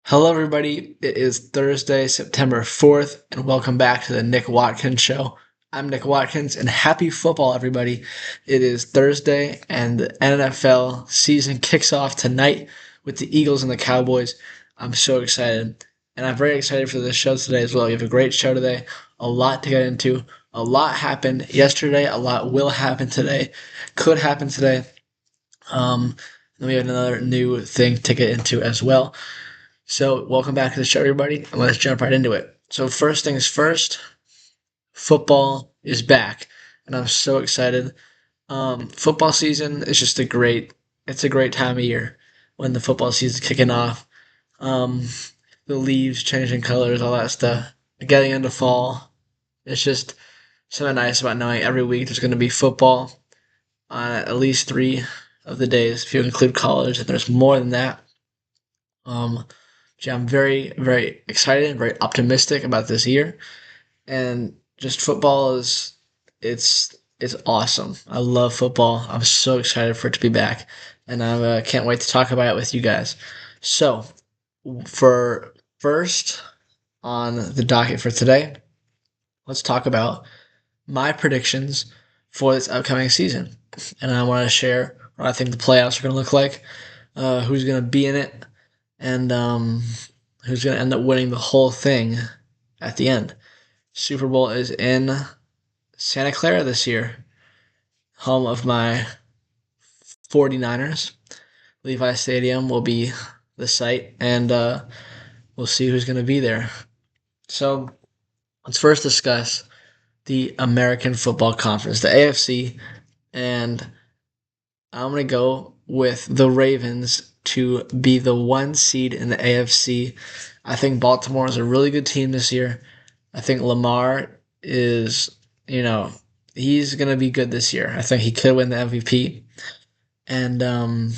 Hello, everybody. It is Thursday, September 4th, and welcome back to the Nick Watkins Show. I'm Nick Watkins, and happy football, everybody. It is Thursday, and the NFL season kicks off tonight with the Eagles and the Cowboys. I'm so excited, and I'm very excited for this show today as well. We have a great show today, a lot to get into. A lot happened yesterday, a lot will happen today, could happen today. Um, then we have another new thing to get into as well. So, welcome back to the show, everybody, and let's jump right into it. So, first things first, football is back, and I'm so excited. Football season is just it's a great time of year when the football season's kicking off. Um, the leaves changing colors, all that stuff. Getting into fall, it's just something nice about knowing every week there's going to be football on at least three of the days, if you include college, and there's more than that. Um, yeah, I'm very, very excited and very optimistic about this year. And just football it's awesome. I love football. I'm so excited for it to be back, and I can't wait to talk about it with you guys. So, for first on the docket for today, let's talk about my predictions for this upcoming season, and I want to share what I think the playoffs are going to look like, who's going to be in it, and who's going to end up winning the whole thing at the end. Super Bowl is in Santa Clara this year, home of my 49ers. Levi Stadium will be the site, and we'll see who's going to be there. So let's first discuss the American Football Conference, the AFC, and I'm going to go with the Ravens to be the one seed in the AFC. I think Baltimore is a really good team this year. I think Lamar is, he's going to be good this year. I think he could win the MVP. And, I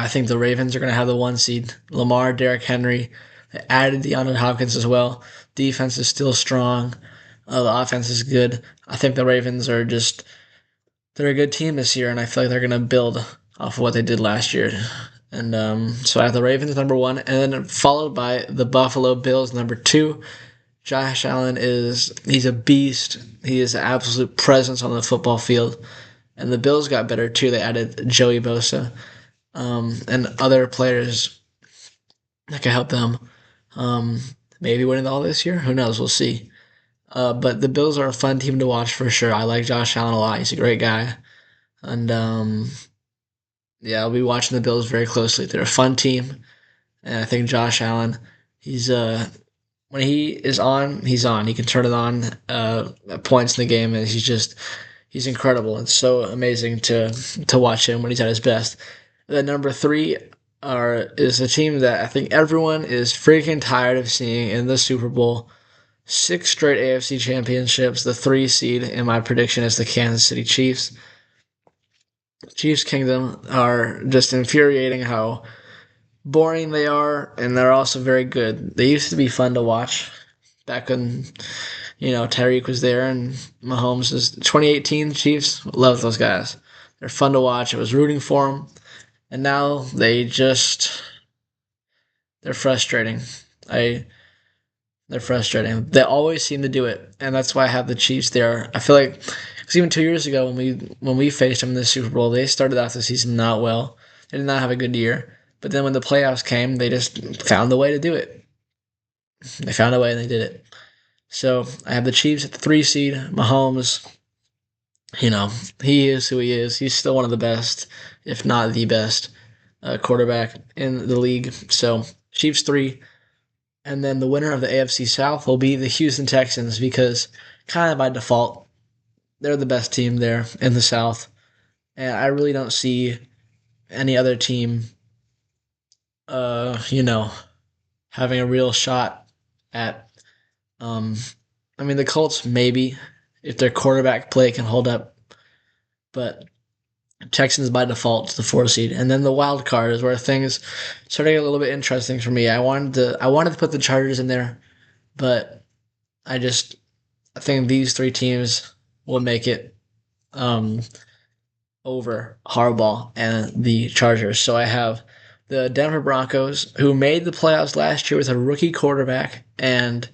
think the Ravens are going to have the one seed. Lamar, Derrick Henry. They added DeAndre Hopkins as well. Defense is still strong. The offense is good. I think the Ravens they're a good team this year, and I feel like they're going to build off of what they did last year. And so I have the Ravens number one, and then followed by the Buffalo Bills number two. Josh Allen he's a beast. He is an absolute presence on the football field. And the Bills got better too. They added Joey Bosa and other players that could help them. Um, Maybe winning all this year. Who knows? We'll see. But the Bills are a fun team to watch for sure. I like Josh Allen a lot. He's a great guy. And I'll be watching the Bills very closely. They're a fun team. And I think Josh Allen, he's when he is on, he's on. He can turn it on at points in the game, and he's incredible. It's so amazing to watch him when he's at his best. The number three is a team that I think everyone is freaking tired of seeing in the Super Bowl. 6 straight AFC championships. The 3 seed in my prediction is the Kansas City Chiefs. Chiefs Kingdom are just infuriating how boring they are, and they're also very good. They used to be fun to watch back when, Tyreek was there and Mahomes was 2018 Chiefs. Love those guys. They're fun to watch. I was rooting for them, and now they're frustrating. They're frustrating. They always seem to do it, and that's why I have the Chiefs there. I feel like because even 2 years ago when we faced them in the Super Bowl, they started off the season not well. They did not have a good year. But then when the playoffs came, they just found a way to do it. They found a way and they did it. So I have the Chiefs at the 3 seed. Mahomes, he is who he is. He's still one of the best, if not the best, quarterback in the league. So Chiefs 3. And then the winner of the AFC South will be the Houston Texans because kind of by default, they're the best team there in the South. And I really don't see any other team having a real shot at, the Colts maybe, if their quarterback play can hold up, but Texans by default to the 4 seed. And then the wild card is where things started getting a little bit interesting for me. I wanted to put the Chargers in there, but I think these 3 teams will make it, over Harbaugh and the Chargers. So I have The Denver Broncos, who made the playoffs last year with a rookie quarterback, and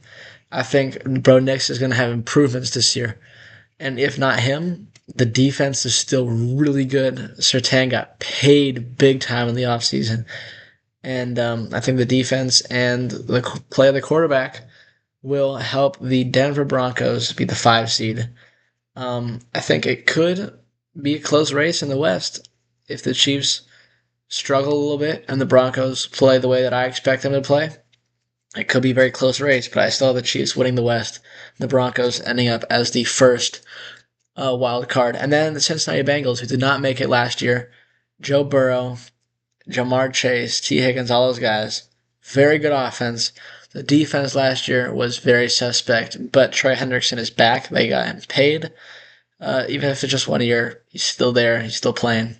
I think Bo Nix is going to have improvements this year. And if not him, the defense is still really good. Sertan got paid big time in the offseason. And I think the defense and the play of the quarterback will help the Denver Broncos be the 5 seed. I think it could be a close race in the West if the Chiefs struggle a little bit and the Broncos play the way that I expect them to play. It could be a very close race, but I still have the Chiefs winning the West, the Broncos ending up as the first wild card. And then the Cincinnati Bengals, who did not make it last year. Joe Burrow, Jamar Chase, T. Higgins, all those guys. Very good offense. The defense last year was very suspect, but Trey Hendrickson is back. They got him paid. Even if it's just 1 year, he's still there. He's still playing.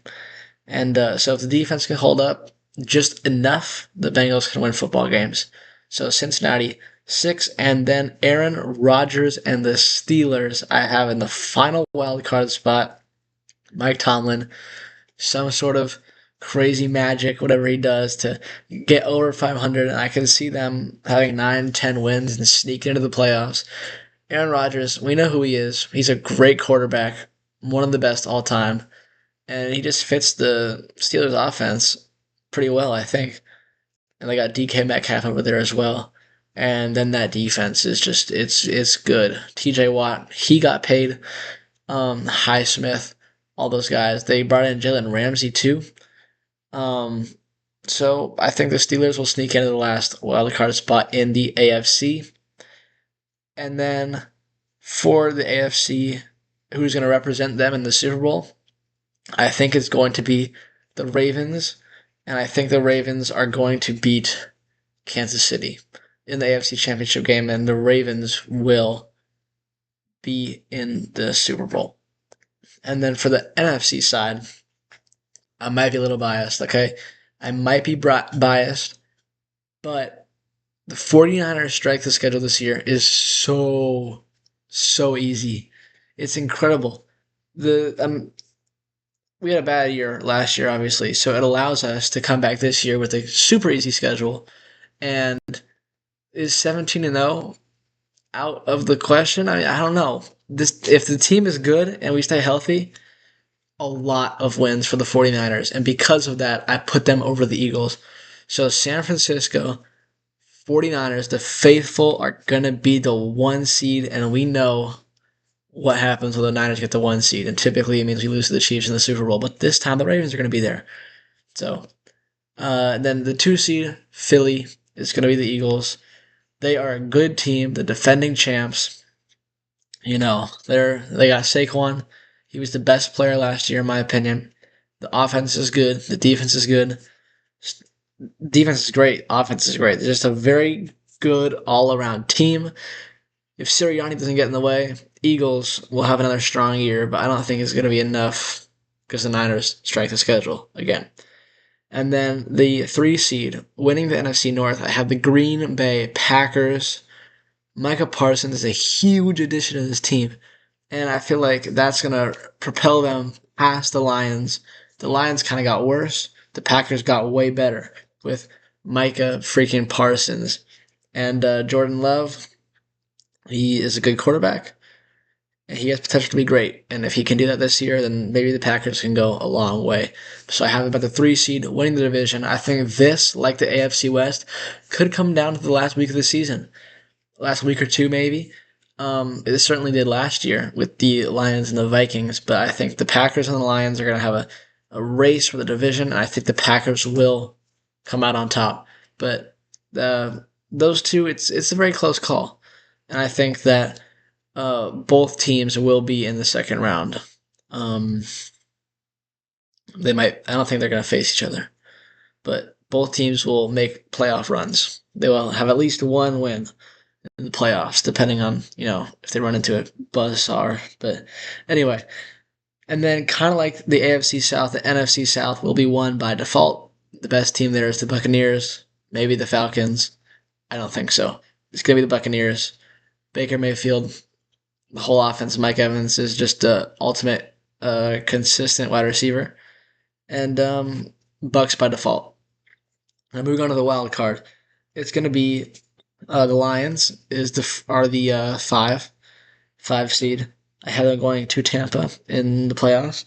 And so if the defense can hold up just enough, the Bengals can win football games. So Cincinnati 6, and then Aaron Rodgers and the Steelers I have in the final wild card spot. Mike Tomlin, some sort of crazy magic, whatever he does to get over 500, and I can see them having 9, 10 wins and sneaking into the playoffs. Aaron Rodgers, we know who he is. He's a great quarterback, one of the best all time, and he just fits the Steelers offense pretty well, I think. And they got DK Metcalf over there as well. And then that defense is just it's good. TJ Watt, he got paid. Highsmith, all those guys. They brought in Jalen Ramsey too. So I think the Steelers will sneak into the last wildcard spot in the AFC. And then for the AFC, who's going to represent them in the Super Bowl? I think it's going to be the Ravens. And I think the Ravens are going to beat Kansas City in the AFC Championship game, and the Ravens will be in the Super Bowl. And then for the NFC side, I might be a little biased, okay? I might be biased, but the 49ers strike the schedule this year is so easy. It's incredible. We had a bad year last year, obviously, so it allows us to come back this year with a super easy schedule. And is 17-0 out of the question? I mean, I don't know. If the team is good and we stay healthy, a lot of wins for the 49ers. And because of that, I put them over the Eagles. So San Francisco, 49ers, the faithful are going to be the 1 seed, and we know what happens when the Niners get the 1 seed. And typically it means we lose to the Chiefs in the Super Bowl. But this time the Ravens are going to be there. So then the 2 seed, Philly, is going to be the Eagles. They are a good team, the defending champs. You know, they got Saquon. He was the best player last year, in my opinion. The offense is good. The defense is good. Defense is great. Offense is great. They're just a very good all-around team. If Sirianni doesn't get in the way, Eagles will have another strong year, but I don't think it's going to be enough because the Niners strike the schedule again. And then the 3 seed, winning the NFC North, I have the Green Bay Packers. Micah Parsons is a huge addition to this team, and I feel like that's going to propel them past the Lions. The Lions kind of got worse. The Packers got way better with Micah freaking Parsons. And Jordan Love, he is a good quarterback. And he has potential to be great. And if he can do that this year, then maybe the Packers can go a long way. So I have about the 3 seed winning the division. I think this, like the AFC West, could come down to the last week of the season. Last week or two, maybe. It certainly did last year with the Lions and the Vikings. But I think the Packers and the Lions are going to have a race for the division. And I think the Packers will come out on top. But those two, it's a very close call. And I think that both teams will be in the second round. They might. I don't think they're going to face each other, but both teams will make playoff runs. They will have at least one win in the playoffs, depending on if they run into a buzzsaw. But anyway, and then kind of like the AFC South, the NFC South will be won by default. The best team there is the Buccaneers, maybe the Falcons. I don't think so. It's going to be the Buccaneers. Baker Mayfield. The whole offense, Mike Evans is just the ultimate consistent wide receiver. And Bucks by default. Now moving on to the wild card, it's going to be the Lions are the five seed. I have them going to Tampa in the playoffs,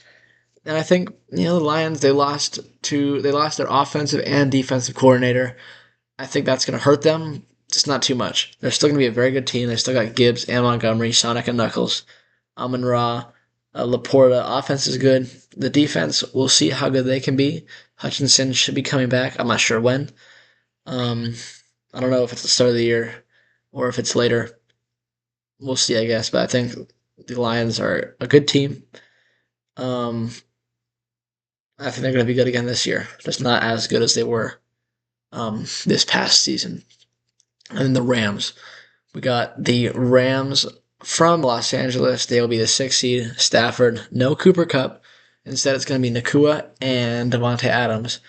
and I think the Lions they lost their offensive and defensive coordinator. I think that's going to hurt them, just not too much. They're still going to be a very good team. They still got Gibbs and Montgomery, Sonic and Knuckles, Amon Ra, Laporta. Offense is good. The defense, we'll see how good they can be. Hutchinson should be coming back. I'm not sure when. Um, I don't know if it's the start of the year or if it's later. We'll see, I guess. But I think the Lions are a good team. Um, I think they're going to be good again this year. Just not as good as they were this past season. And then the Rams. We got the Rams from Los Angeles. They will be the 6th seed. Stafford. No Cooper Kupp. Instead, it's going to be Nakua and Devontae Adams.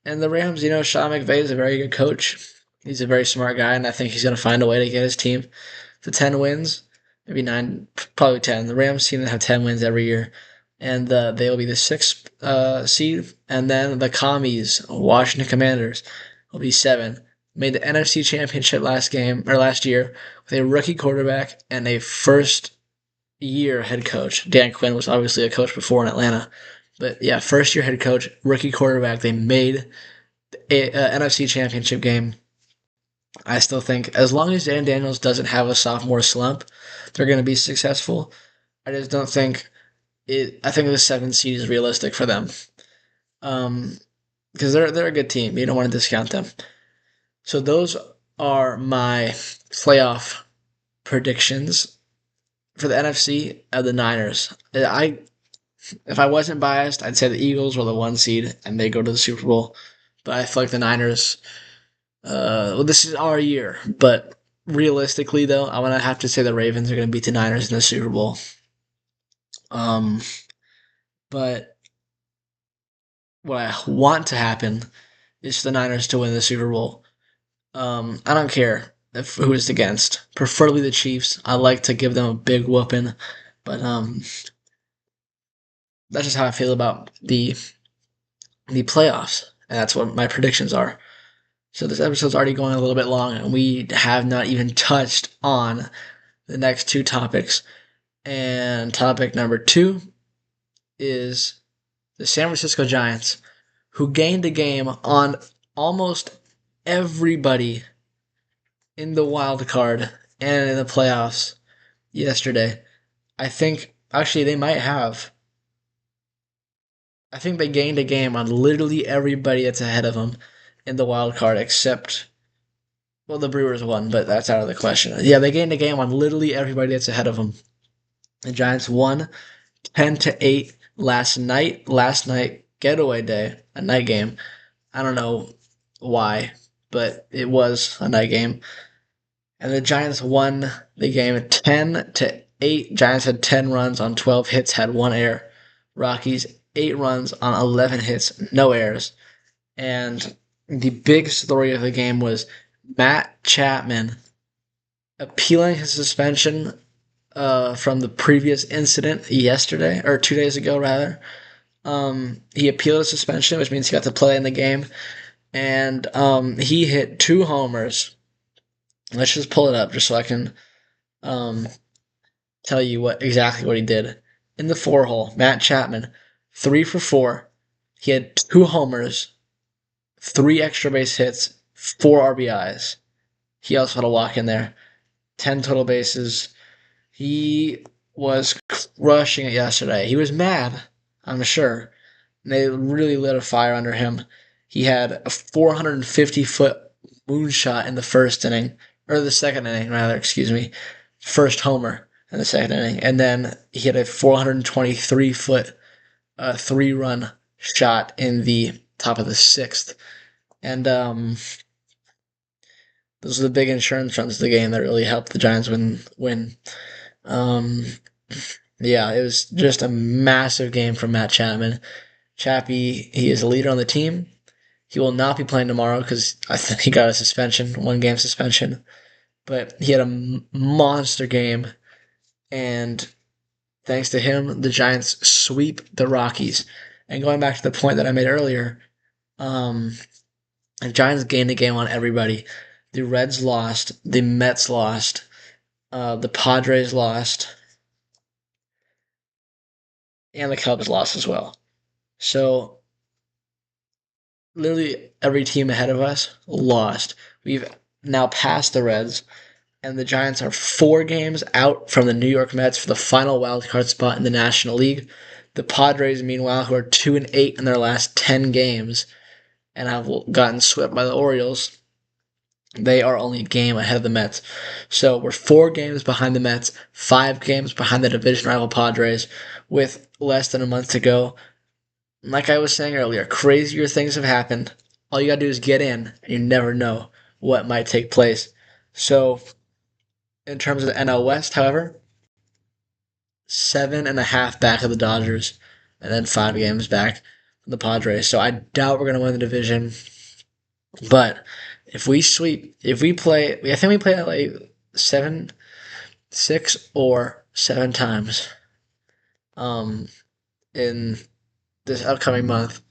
And the Rams, Sean McVay is a very good coach. He's a very smart guy, and I think he's going to find a way to get his team to 10 wins. Maybe 9, probably 10. The Rams seem to have 10 wins every year. And they will be the 6th seed. And then the Commies, Washington Commanders, will be 7. Made the NFC Championship last year with a rookie quarterback and a first-year head coach. Dan Quinn was obviously a coach before in Atlanta. But yeah, first-year head coach, rookie quarterback. They made a NFC Championship game. I still think as long as Dan Daniels doesn't have a sophomore slump, they're going to be successful. I just don't think I think the 7th seed is realistic for them. Because they're a good team. You don't want to discount them. So those are my playoff predictions for the NFC of the Niners. If I wasn't biased, I'd say the Eagles were the 1 seed and they go to the Super Bowl. But I feel like the Niners, this is our year. But realistically, though, I'm going to have to say the Ravens are going to beat the Niners in the Super Bowl. But what I want to happen is for the Niners to win the Super Bowl. I don't care who it's against. Preferably the Chiefs. I like to give them a big whooping. But that's just how I feel about the playoffs. And that's what my predictions are. So this episode's already going a little bit long, and we have not even touched on the next 2 topics. And topic number 2 is the San Francisco Giants, who gained a game on almost everybody in the wild card and in the playoffs yesterday. I think, actually, they might have. I think they gained a game on literally everybody that's ahead of them in the wild card except, well, the Brewers won, but that's out of the question. Yeah, they gained a game on literally everybody that's ahead of them. The Giants won 10-8 last night. Last night, getaway day, a night game. I don't know why, but it was a night game. And the Giants won the game 10-8. Giants had 10 runs on 12 hits, had 1 error. Rockies 8 runs on 11 hits, no errors. And the big story of the game was Matt Chapman appealing his suspension from the previous incident yesterday, or 2 days ago, rather. He appealed his suspension, which means he got to play in the game. And he hit 2 homers. Let's just pull it up just so I can tell you exactly what he did. In the 4-hole, Matt Chapman, 3 for 4. He had 2 homers, 3 extra base hits, 4 RBIs. He also had a walk in there. 10 total bases. He was crushing it yesterday. He was mad, I'm sure. They really lit a fire under him. He had a 450-foot moonshot in the first inning, or the second inning, rather, excuse me. First homer in the second inning. And then he had a 423-foot 3-run shot in the top of the 6th. And those are the big insurance runs of the game that really helped the Giants win. Yeah, it was just a massive game from Matt Chapman. Chappie, he is a leader on the team. He will not be playing tomorrow because I think he got a suspension, 1-game suspension. But he had a monster game, and thanks to him, the Giants sweep the Rockies. And going back to the point that I made earlier, The Giants gained a game on everybody. The Reds lost. The Mets lost. The Padres lost. And the Cubs lost as well. So literally every team ahead of us lost. We've now passed the Reds, and the Giants are 4 games out from the New York Mets for the final wild card spot in the National League. The Padres, meanwhile, who are 2-8 in their last 10 games and have gotten swept by the Orioles, they are only a game ahead of the Mets. So we're 4 games behind the Mets, 5 games behind the division rival Padres, with less than a month to go. Like I was saying earlier, crazier things have happened. All you gotta do is get in, and you never know what might take place. So, in terms of the NL West, however, 7.5 back of the Dodgers, and then 5 games back from the Padres. So I doubt we're gonna win the division. But if we sweep, if we play, I think we play like 6 or 7 times um, in this upcoming month.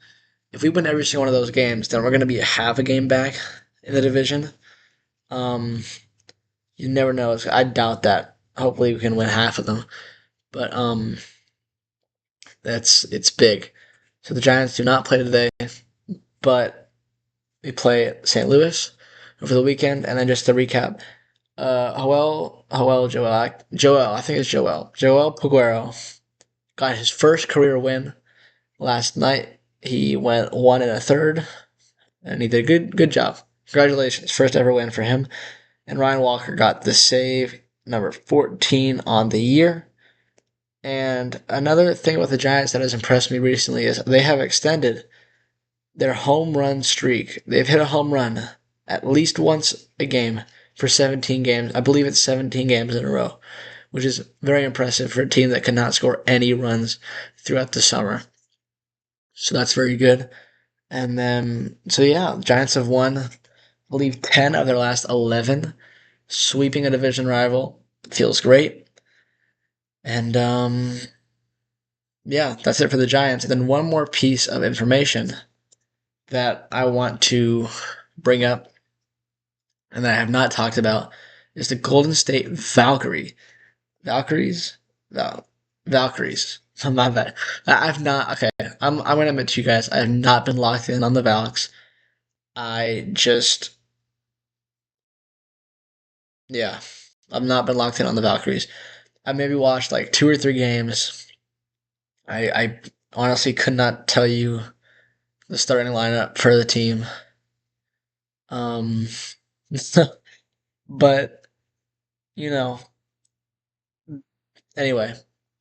If we win every single one of those games, then we're going to be half a game back in the division. Um, you never know. I doubt that. Hopefully, we can win half of them. But it's big. So the Giants do not play today, but we play St. Louis over the weekend. And then just to recap, Joel, I think it's Joel Peguero got his first career win last night. He went 1 1/3, and he did a good job. Congratulations, first ever win for him. And Ryan Walker got the save number 14 on the year. And another thing about the Giants that has impressed me recently is they have extended their home run streak. They've hit a home run at least once a game for 17 games. I believe it's 17 games in a row, which is very impressive for a team that could not score any runs throughout the summer. So that's very good. And then, so yeah, the Giants have won, I believe, 10 of their last 11, sweeping a division rival. Feels great. And yeah, that's it for the Giants. And then one more piece of information that I want to bring up and that I have not talked about is the Golden State Valkyries? Valkyries. I'm not that. I've not. Okay, I'm gonna admit to you guys, I have not been locked in on the Valks. I just, yeah, I've not been locked in on the Valkyries. I maybe watched like 2 or 3 games. I honestly could not tell you the starting lineup for the team. Um, but you know, anyway,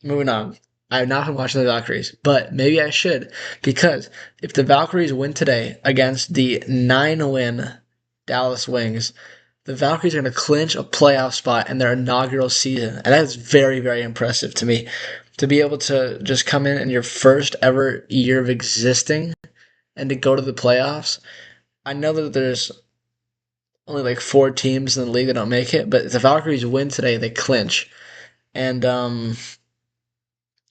moving on. I have not been watching the Valkyries, but maybe I should, because if the Valkyries win today against the 9-win Dallas Wings, the Valkyries are going to clinch a playoff spot in their inaugural season, and that is very, very impressive to me. To be able to just come in your first ever year of existing and to go to the playoffs. I know that there's only like 4 teams in the league that don't make it, but if the Valkyries win today, they clinch. And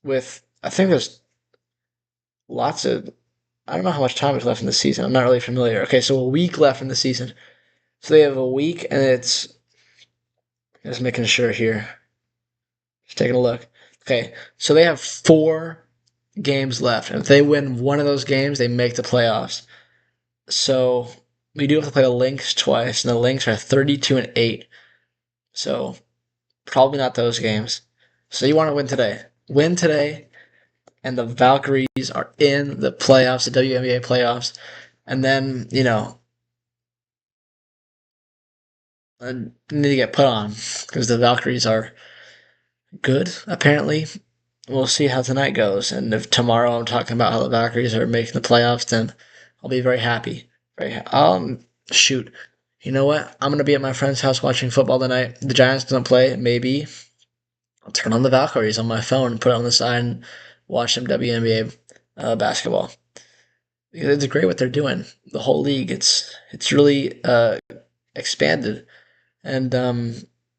with I think there's lots of I don't know how much time is left in the season. I'm not really familiar. Okay, so a week left in the season. So they have a week, and it's just making sure here. Just taking a look. Okay, so they have 4 games left, and if they win one of those games, they make the playoffs. So we do have to play the Lynx twice, and the Lynx are 32-8. So probably not those games. So you want to win today. Win today, and the Valkyries are in the playoffs, the WNBA playoffs. And then, I need to get put on because the Valkyries are good, apparently. We'll see how tonight goes. And if tomorrow I'm talking about how the Valkyries are making the playoffs, then I'll be very happy. Shoot. You know what? I'm going to be at my friend's house watching football tonight. The Giants don't play. Maybe I'll turn on the Valkyries on my phone and put it on the side and watch some WNBA basketball. Because it's great what they're doing. The whole league, it's really expanded, and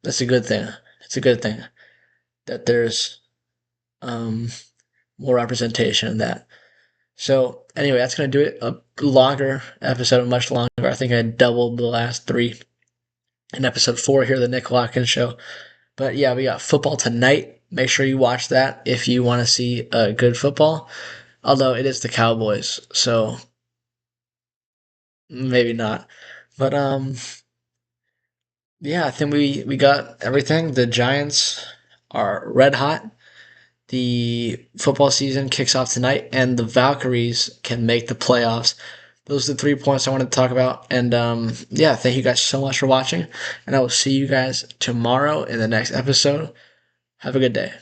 that's a good thing. It's a good thing that there's more representation in that. So anyway, that's gonna do it. A longer episode, much longer. I think I doubled the last three in episode 4 here, the Nick Watkins Show. But yeah, we got football tonight. Make sure you watch that if you want to see good football. Although it is the Cowboys, so maybe not. But yeah, I think we got everything. The Giants are red hot. The football season kicks off tonight, and the Valkyries can make the playoffs. Those are the 3 points I wanted to talk about. And yeah, thank you guys so much for watching. And I will see you guys tomorrow in the next episode. Have a good day.